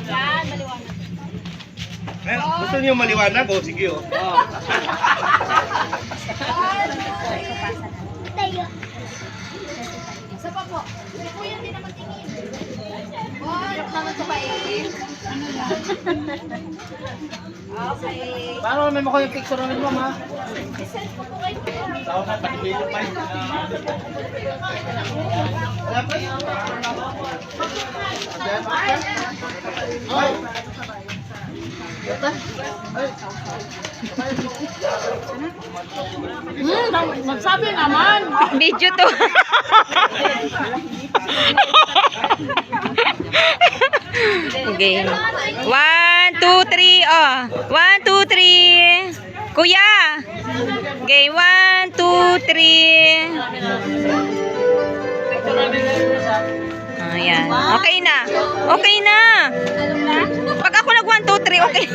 Yan, maliwanag. Eh, gusto niyo maliwanag? O, sige o. Tayo. Isa pa po. Si Kuya hindi naman tingin. Oh, hirap naman sa paingin. Ano lang? Okay. Paano may mukha yung picture namin mo, ha? I-send ko po kayo. Tao na, pag-video pa yun. Magsabi naman. Video to. Okay. 1, 2, 3. Oh. 1, 2, 3. Kuya. Okay. 1, 2, 3. Ayan. Okay na. Okay na. Pag ako nag 1, 2, 3, okay.